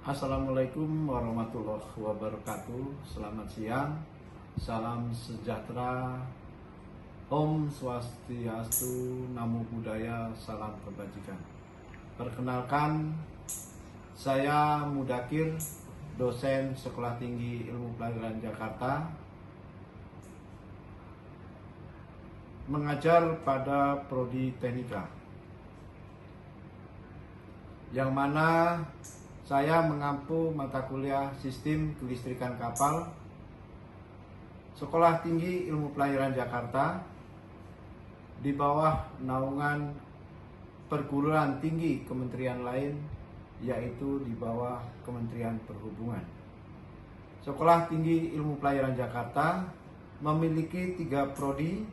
Assalamualaikum warahmatullahi wabarakatuh. Selamat siang, salam sejahtera, Om Swastiastu, Namo Buddhaya, salam kebajikan. Perkenalkan, saya Mudakir, dosen Sekolah Tinggi Ilmu Pelayaran Jakarta, mengajar pada Prodi Teknika, yang mana saya mengampu mata kuliah Sistem Kelistrikan Kapal Sekolah Tinggi Ilmu Pelayaran Jakarta di bawah naungan perguruan tinggi kementerian lain, yaitu di bawah Kementerian Perhubungan. Sekolah Tinggi Ilmu Pelayaran Jakarta memiliki 3 prodi,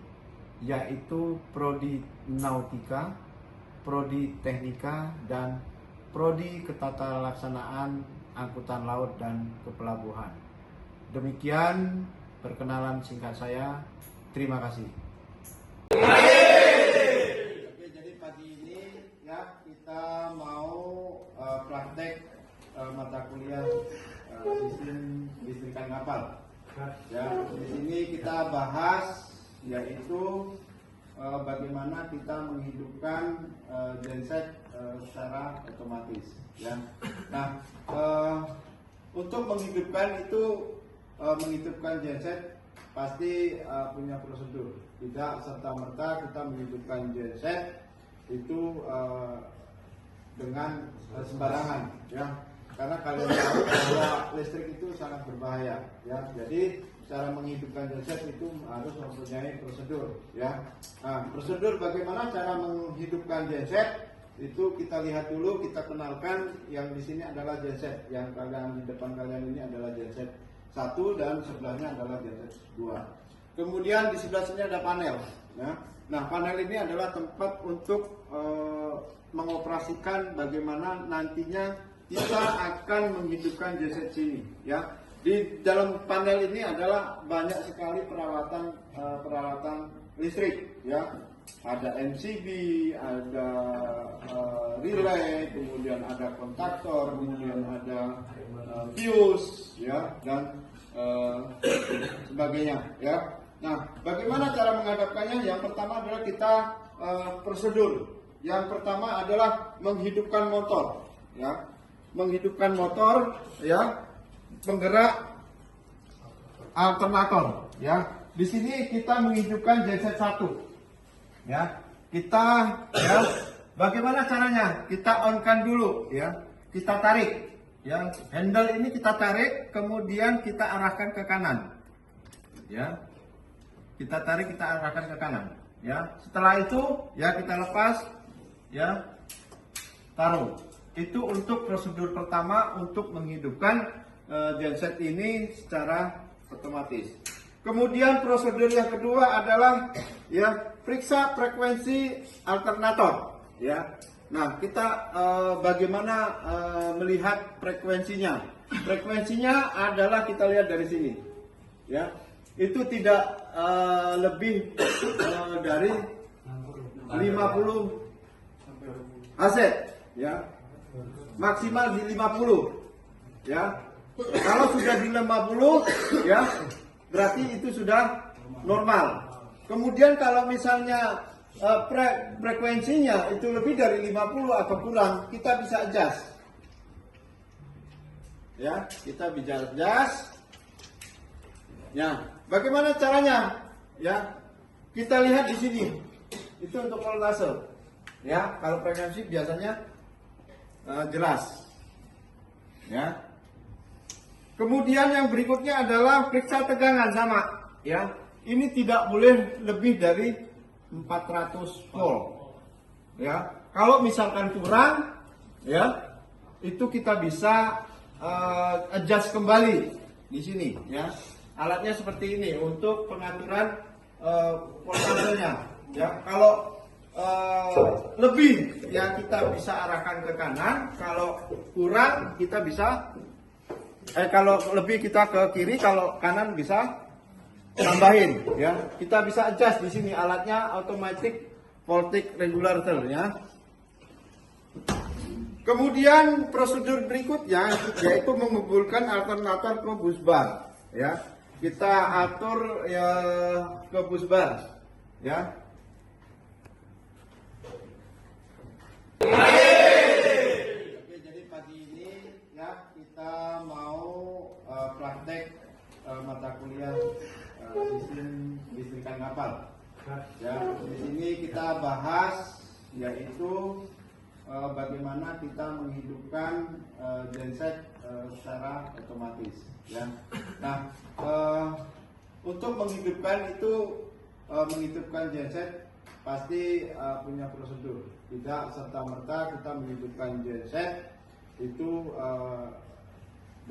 yaitu Prodi Nautika, Prodi Teknika, dan Prodi Ketatalaksanaan Angkutan Laut dan Kepelabuhan. Demikian perkenalan singkat saya. Terima kasih. Oke, jadi pagi ini ya kita mau praktek mata kuliah Sistem Kelistrikan Kapal. Ya, di sini kita bahas yaitu bagaimana kita menghidupkan genset secara otomatis, ya. Nah, untuk menghidupkan genset pasti punya prosedur. Tidak serta-merta kita menghidupkan genset itu dengan sembarangan, ya. Karena kalian tahu bahwa listrik itu sangat berbahaya, ya. Jadi cara menghidupkan genset itu harus mempunyai prosedur, ya. Nah, prosedur bagaimana cara menghidupkan genset itu kita lihat dulu, kita kenalkan. Yang di sini adalah genset, yang kalian di depan kalian ini adalah genset 1 dan sebelahnya adalah genset 2. Kemudian di sebelah sini ada panel, ya. Nah, panel ini adalah tempat untuk mengoperasikan bagaimana nantinya kita akan menghidupkan genset sini, ya. Di dalam panel ini adalah banyak sekali peralatan listrik, ya. Ada MCB, ada relay, kemudian ada kontaktor, kemudian ada fuse, ya, dan sebagainya, ya. Nah, bagaimana cara menghadapkannya? Yang pertama adalah kita prosedur. Yang pertama adalah menghidupkan motor, ya. Menghidupkan motor, ya, penggerak alternator, ya. Di sini kita menghidupkan genset 1. Ya, kita, ya, bagaimana caranya? Kita on-kan dulu, ya. Kita tarik, ya. Handle ini kita tarik, kemudian kita arahkan ke kanan, ya. Kita tarik, kita arahkan ke kanan, ya. Setelah itu, ya, kita lepas, ya, taruh. Itu untuk prosedur pertama untuk menghidupkan genset ini secara otomatis. Kemudian prosedur yang kedua adalah, ya, periksa frekuensi alternator, ya. Nah, kita bagaimana melihat frekuensinya? Frekuensinya adalah kita lihat dari sini, ya. Itu tidak lebih dari 50 Hz, ya. Maksimal di 50, ya. Kalau sudah di 50, ya, berarti itu sudah normal. Kemudian kalau misalnya frekuensinya itu lebih dari 50 atau kurang, kita bisa adjust. Ya, kita bisa adjust. Ya, bagaimana caranya? Ya, kita lihat di sini. Itu untuk voltase. Ya, kalau frekuensi biasanya jelas. Ya. Kemudian yang berikutnya adalah periksa tegangan, sama, ya. Ini tidak boleh lebih dari 400 volt. Ya. Kalau misalkan kurang, ya, itu kita bisa adjust kembali di sini, ya. Alatnya seperti ini untuk pengaturan voltasenya, ya. Kalau lebih, ya, kita bisa arahkan ke kanan. Kalau kurang kita bisa kalau lebih kita ke kiri, kalau kanan bisa tambahin, ya. Kita bisa adjust di sini, alatnya automatic voltage regulator, ya. Kemudian prosedur berikutnya yaitu mengumpulkan alternator ke bus bar. Ya, kita atur ya ke bus bar. Ya. Oke, jadi pagi ini ya kita mau praktek mata kuliah sistem listrikan kapal. Ya, di sini kita bahas yaitu bagaimana kita menghidupkan genset secara otomatis. Ya. Nah, untuk menghidupkan menghidupkan genset pasti punya prosedur. Tidak serta-merta kita menghidupkan genset itu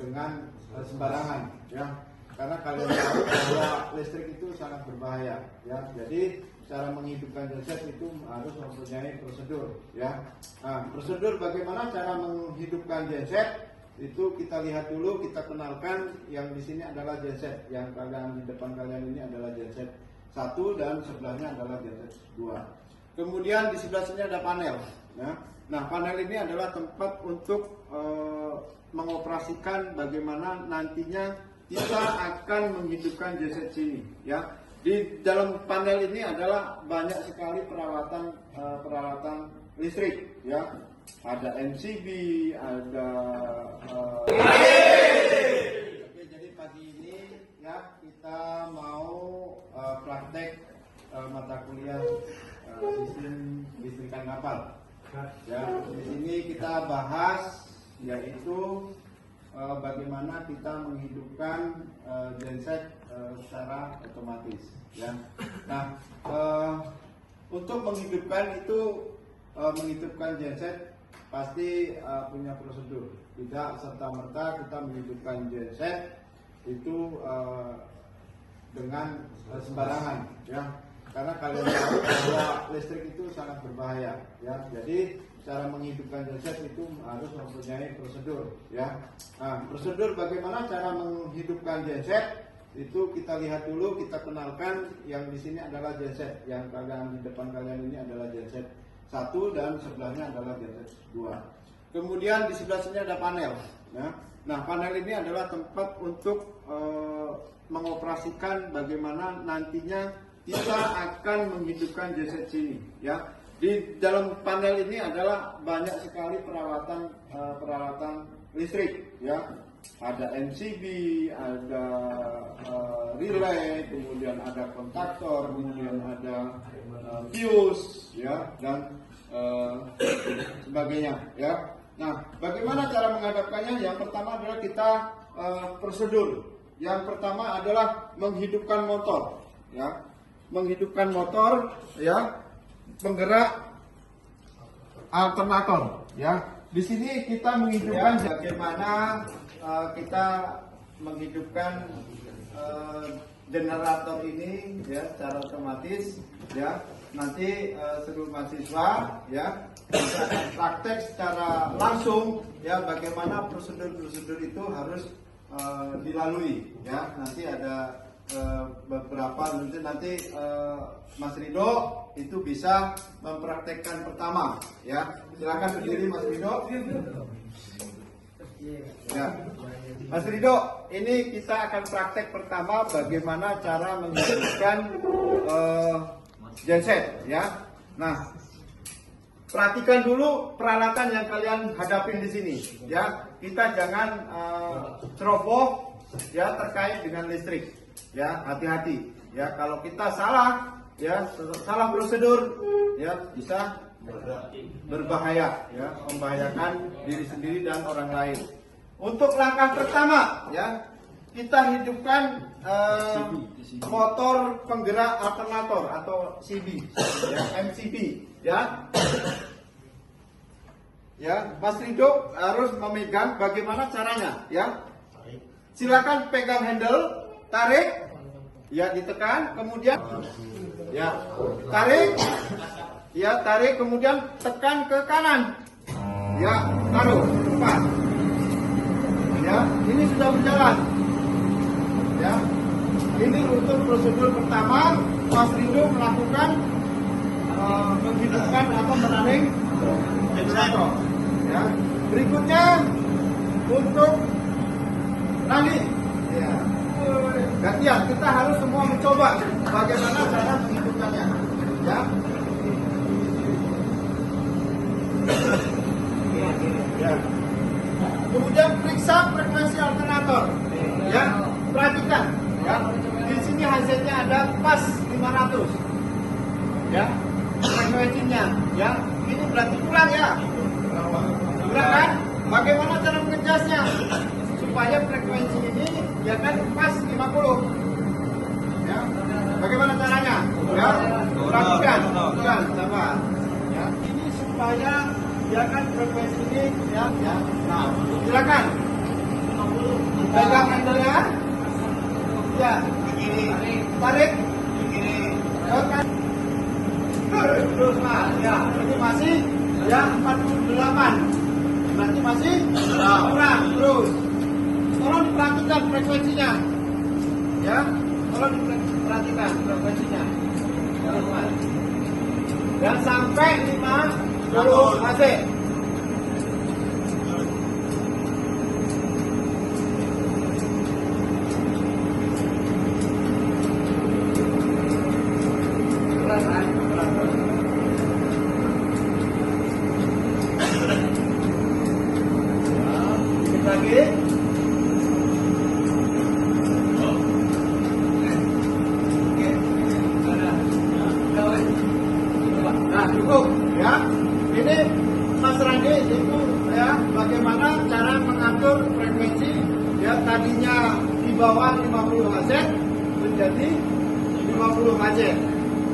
dengan sembarangan, ya. Karena kalian tahu bahwa listrik itu sangat berbahaya, ya. Jadi cara menghidupkan genset itu harus mempunyai prosedur, ya. Nah, prosedur bagaimana cara menghidupkan genset itu kita lihat dulu, kita kenalkan. Yang di sini adalah genset, yang kalian di depan kalian ini adalah genset 1 dan sebelahnya adalah genset 2. Kemudian di sebelah sini ada panel, ya. Nah, panel ini adalah tempat untuk mengoperasikan bagaimana nantinya kita akan menghidupkan genset sini, ya. Di dalam panel ini adalah banyak sekali peralatan listrik, ya. Ada MCB, ada Oke, jadi pagi ini ya kita mau praktek mata kuliah sistem listrikan kapal. Ya, di sini kita bahas yaitu bagaimana kita menghidupkan genset secara otomatis, ya. Nah, untuk menghidupkan genset pasti punya prosedur. Tidak serta-merta kita menghidupkan genset itu dengan sembarangan, ya. Karena kalian tahu bahwa listrik itu sangat berbahaya, ya. Jadi cara menghidupkan genset itu harus mempunyai prosedur, ya. Nah, prosedur bagaimana cara menghidupkan genset itu kita lihat dulu, kita kenalkan. Yang di sini adalah genset, yang kalian di depan kalian ini adalah genset 1 dan sebelahnya adalah genset 2. Kemudian di sebelah sini ada panel, ya. Nah, panel ini adalah tempat untuk mengoperasikan bagaimana nantinya kita akan menghidupkan genset sini, ya. Di dalam panel ini adalah banyak sekali peralatan listrik, ya. Ada MCB, ada relay, kemudian ada kontaktor, kemudian ada fuse, ya, dan sebagainya, ya. Nah, bagaimana cara menghadapkannya? Yang pertama adalah kita prosedur. Yang pertama adalah menghidupkan motor, ya. Menghidupkan motor, ya, penggerak alternator, ya. Di sini kita menghidupkan bagaimana kita menghidupkan generator ini, ya, secara otomatis, ya. Nanti seluruh mahasiswa, ya, bisa praktek secara langsung, ya, bagaimana prosedur-prosedur itu harus dilalui, ya. Nanti ada beberapa, nanti Mas Rido itu bisa mempraktekkan pertama, ya. Silakan berdiri Mas Rido. Ya, Mas Rido, ini kita akan praktek pertama bagaimana cara menghidupkan genset, ya. Nah, perhatikan dulu peralatan yang kalian hadapin di sini, ya. Kita jangan ceroboh, ya, terkait dengan listrik, ya. Hati-hati, ya. Kalau kita salah, ya, salah prosedur, ya, bisa berbahaya, ya, membahayakan diri sendiri dan orang lain. Untuk langkah pertama, ya, kita hidupkan motor penggerak alternator atau CB, ya, MCB, ya. Ya, Mas Rido harus memegang. Bagaimana caranya, ya? Silakan pegang handle, tarik, ya, ditekan, kemudian, ya, tarik, kemudian tekan ke kanan, ya, taruh, lepas, ya. Ini sudah berjalan, ya. Ini untuk prosedur pertama. Mas Rido melakukan menghidupkan atau menanding generator, ya. Berikutnya untuk running. Ya. Gantian, kita harus semua mencoba bagaimana cara menghidupkannya. Ya. Ya. Kemudian periksa frekuensi alternator. Ya, perhatikan. Ya. Di sini hasilnya ada pas 500. Ya, frekuensinya. Ya, ini berarti kurang ya. Kurang kan? Bagaimana cara mengejasnya supaya frekuensi ini ya kan pas 50? Ya, bagaimana caranya? Ya, lakukan, sabar. Ya, ini supaya ya kan frekuensi ini ya. Nah, silakan. Pegang handle-nya. Ya, tarik. Tekan. Terus mas, ya, ini masih ya 48. Berarti masih kurang. Terus tolong diperhatikan frekuensinya. Ya, tolong diperhatikan frekuensinya. Dan sampai 50 Hz. Lagi. Nah, cukup ya. Ini Mas Randi itu ya bagaimana cara mengatur frekuensi ya tadinya di bawah 50 Hz menjadi 50 Hz.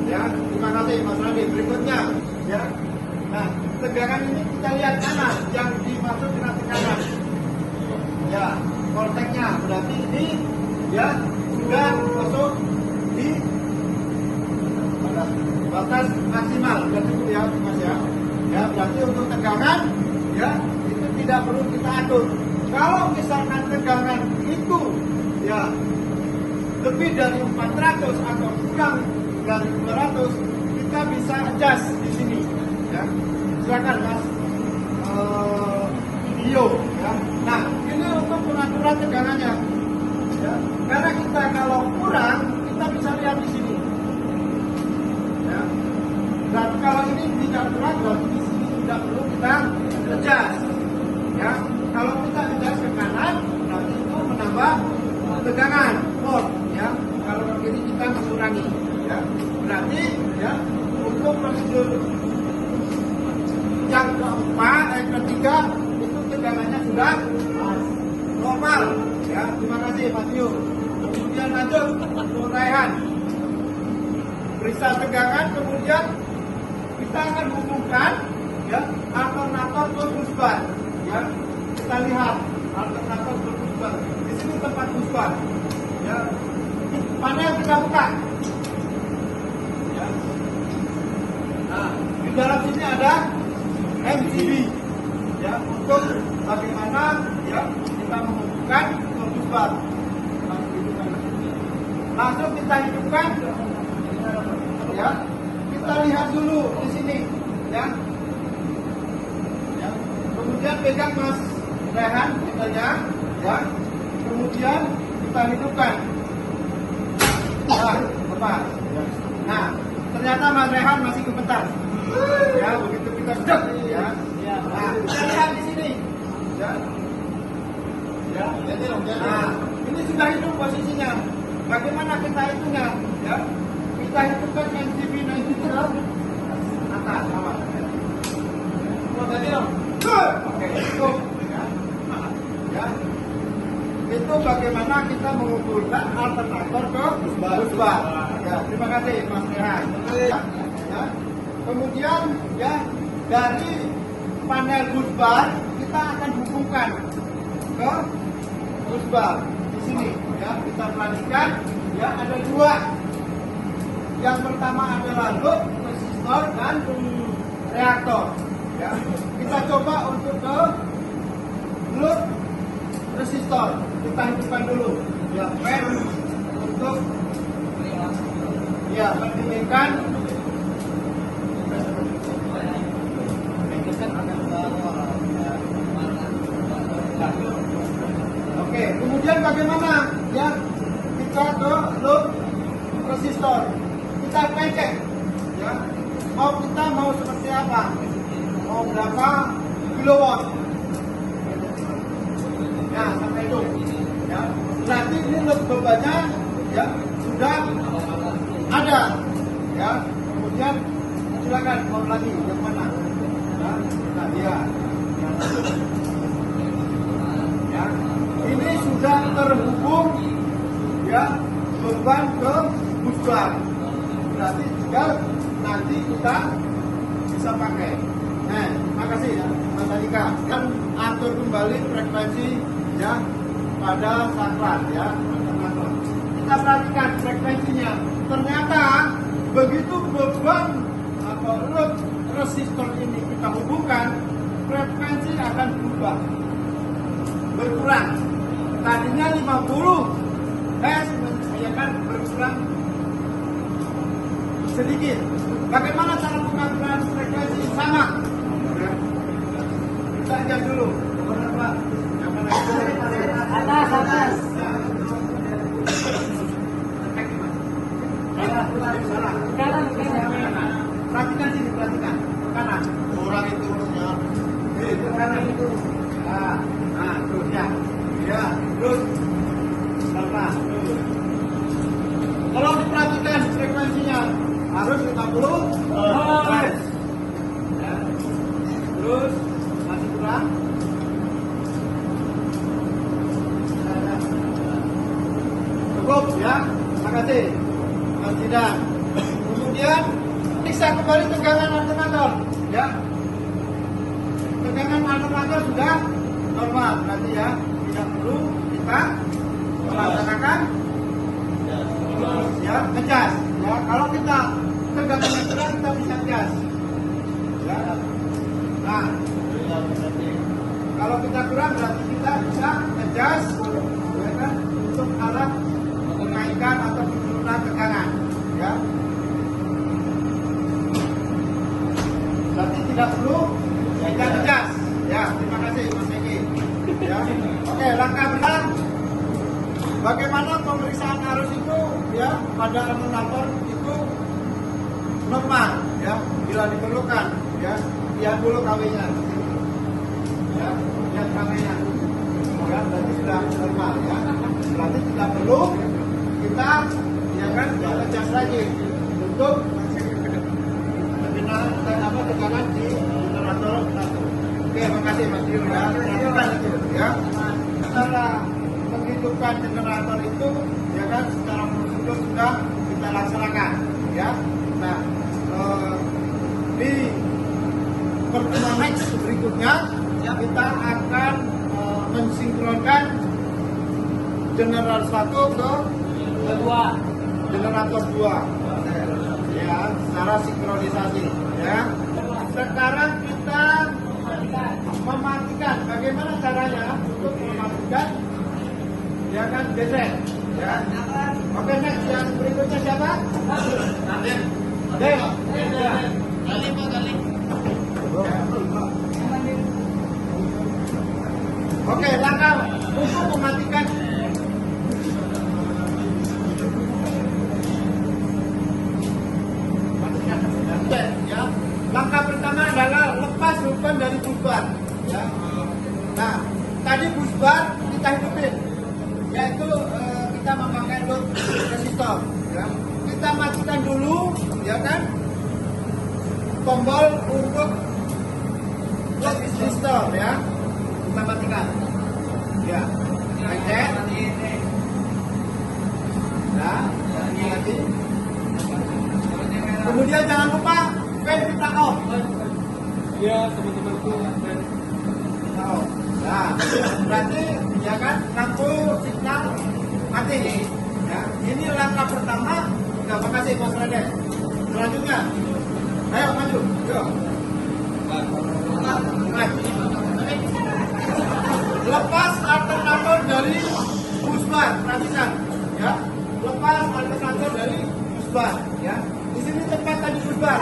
Ya, terima kasih Mas Randi. Berikutnya ya. Nah, tegangan ini kita lihat kanan yang dimaksud dengan tekanan. Ya, konteksnya berarti ini ya sudah masuk di batas maksimal, sudah cukup ya Mas ya. Ya, berarti untuk tegangan ya itu tidak perlu kita atur. Kalau misalkan tegangan itu ya lebih dari 400 atau kurang dari 200, kita bisa adjust di sini. Ya, silakan Mas. Video ya. Nah, ini untuk pengaturan tegangannya. Ya. Karena kita kalau kurang, kita bisa lihat di sini. Ya. Dan kalau ini tidak kurang, berarti di sini tidak perlu kita adjust. Ya. Kalau kita adjust ke kanan, berarti itu menambah tegangan. Ya. Kalau ini kita mengurangi. Ya. Berarti ya untuk prosedur yang ketiga tegangannya sudah normal ya. Terima kasih Mas Yu. Kemudian lanjut untuk Raihan, periksa tegangan. Kemudian kita akan hubungkan ya alternator ke busbar ya. Kita lihat alternator ke busbar. Di sini tempat busbar ya. Panel kita buka ya. Nah, di dalam sini ada MCB ya, untuk bagaimana ya kita menghubungkan ke busbar. Langsung kita hidupkan ya. Kita lihat dulu di sini ya. Ya. Kemudian pegang Mas Rehan kitanya ya. Kemudian kita hidupkan. Nah, lepas. Nah, ternyata Mas Rehan masih gemetar. Ya, begitu kita sedang ya. Nah, kita lihat di sini. Ya. Ya. Nah, ini sudah hidup posisinya. Bagaimana kita hitungnya? Ya. Kita hitungkan NCB 90 atas bawah. Oke, itu. Ya. Ya. Itu bagaimana kita mengumpulkan alternator ke busbar. Ya, terima kasih Mas Rehan. Ya. Ya. Kemudian ya dari panel busbar kita akan hubungkan ke busbar di sini ya. Kita perhatikan ya ada dua. Yang pertama adalah load resistor dan reaktor ya. Kita coba untuk ke load resistor. Kita hidupkan dulu ya, pen untuk ya mendinginkan. Kemudian bagaimana? Ya, kita ke load resistor. Kita pencet. Ya, kita mau seperti apa? Mau berapa kilowatt? Ya, sampai itu. Ya, berarti ini load bebannya ya sudah ada. Ya, kemudian silakan mau lagi yang mana? Ya, nah dia. Ya, ini sudah terhubung ya beban ke busbar. Berarti tinggal nanti kita bisa pakai. Nah, makasih ya Mas Andika. Kan atur kembali frekuensi ya pada saklar ya. Kita perhatikan frekuensinya. Ternyata begitu beban atau load resistor ini kita hubungkan, frekuensi akan berubah, berkurang. Tadinya 50 Hz, ya kan berkurang sedikit. Bagaimana cara pengaturan frekuensi? Sama. Kita lihat dulu. Berapa? Atas. Perhatikan sini, perhatikan. Kanan. Orang itu harusnya. Itu kanan itu. Nah, terus ya. Ya, terus. Lepas. Kalau diperhatikan frekuensinya harus 50 Hz. Ya. Terus masih kurang. Cukup ya. Terima kasih. Mas Jidan. Kemudian periksa kembali tegangan alternator. Ya. Tegangan alternator sudah normal, berarti ya tidak perlu kita melaksanakan ya ngecas. Ya, kalau kita tegangannya kurang kita bisa gas. Ya. Nah, kalau kita kurang berarti kita bisa ngecas ya kan, untuk alat menaikkan atau penurunan tegangan. Ya. Berarti tidak perlu kita ngecas. Ya, terima kasih Mas Eki. Ya. Oke, langkah benar. Bagaimana pemeriksaan arus itu ya pada alternator itu normal ya, bila diperlukan ya, lihat dulu KW-nya. Ya, lihat KW-nya. Ya, berarti sudah normal ya. Berarti tidak perlu kita ya kan ngecas lagi untuk tegangan di generator. Oke, makasih Mas Dio ya. Perhatikan itu ya. Setelah menghidupkan generator itu ya kan secara prosedur sudah kita laksanakan ya. Nah, di pertemuan next berikutnya ya, kita akan mensinkronkan generator 1 ke generator 2 ya, secara sinkronisasi ya. Sekarang kita mematikan. Bagaimana caranya untuk mematikan ya kan geser ya. Oke, next yang berikutnya siapa? Gali. Oke, langkah untuk mematikan ya. Langkah pertama adalah lepas beban dari busbar ya. Nah, tadi busbar kita hidupin, yaitu kita memakai load resistor ya. Kita matikan dulu ya kan tombol untuk load resistor ya. Kita matikan ya. Pencet nah, lagi. Kemudian jangan lupa fan kita off. Iya, teman-temanku. Oh, nah, berarti ya kan lampu signal mati. Ya, ini langkah pertama. Terima kasih Mas Raden. Selanjutnya, ayo maju. Yuk. Lepas alternator dari busbar, perhatikan ya. Lepas alternator dari busbar ya. Di sini tempat tadi busbar.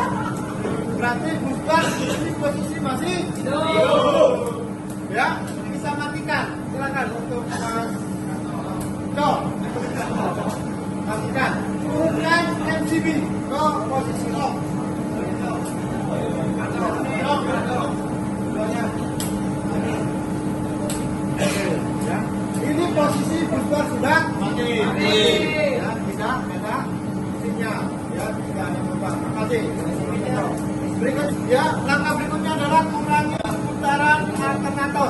Berarti busbar ini posisi masih hidup. Ya, bisa matikan. Silakan untuk Mas stop. Matikan. Turunkan MCB ke posisi off. Ya. Ini posisi booster sudah mati. Ya, tidak ada sinyal. Ya, tidak ada berubah. Terima kasih. Berikut, ya, langkah berikutnya adalah mengurangi putaran alternator.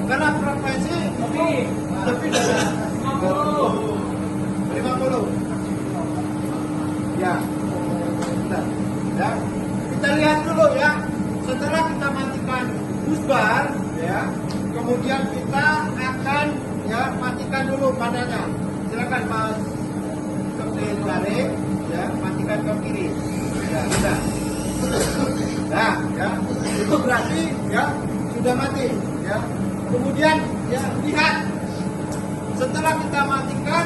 Karena frekuensi lebih dari 50. Ya. Bentar. Ya. Kita lihat dulu ya. Setelah kita matikan bus bar, ya, kemudian kita akan ya matikan dulu padanya. Silakan Mas Kepil tarik, ya, matikan ke kiri. Ya, sudah. Nah, ya, itu berarti ya sudah mati, ya. Kemudian ya lihat setelah kita matikan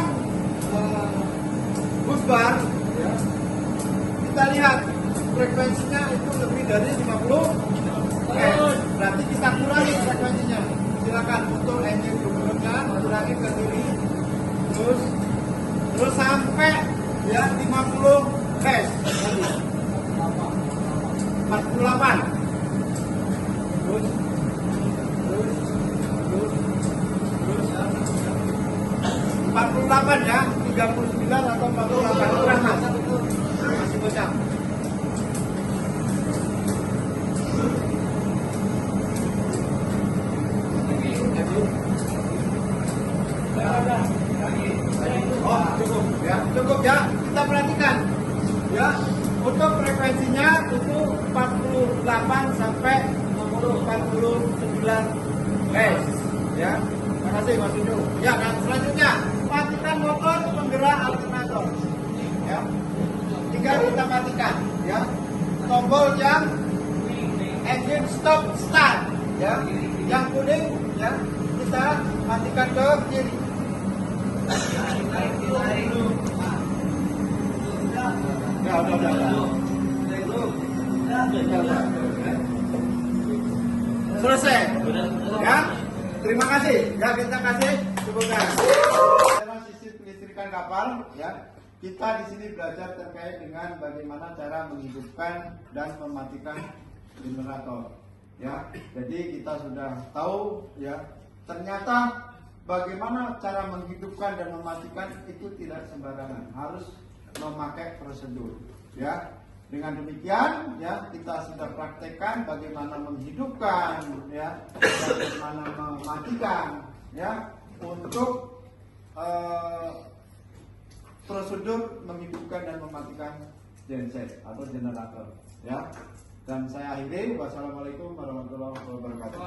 bus bar, ya, kita lihat frekuensinya itu lebih dari 50 Hz. Berarti kita kurangi frekuensinya. Silakan untuk engine diturunkan, kurangi ke kiri, terus sampai ya 50 Hz. 48. Terus 48 ya, 39 atau 48 kurang mas. Masih bocah. Oh, cukup ya. Kita perhatikan ya, untuk frekuensinya itu 48 sampai 49 Hz ya. Terima kasih Mas Windu. Ya, dan selanjutnya matikan motor penggerak alternator ya. Tinggal kita matikan ya tombol yang engine stop start ya, yang kuning ya kita matikan ke kiri. Ya, udah. Selesai. Ya. Terima kasih. Ya, kita kasih semoga. Dalam sistem kelistrikan kapal, ya. Kita di sini belajar terkait dengan bagaimana cara menghidupkan dan mematikan generator. Ya. Jadi kita sudah tahu ya, ternyata bagaimana cara menghidupkan dan mematikan itu tidak sembarangan, harus memakai prosedur. Ya, dengan demikian ya kita sudah praktekkan bagaimana menghidupkan, ya, bagaimana mematikan, ya, untuk prosedur menghidupkan dan mematikan genset atau generator. Ya, dan saya akhiri. Wassalamualaikum warahmatullahi wabarakatuh.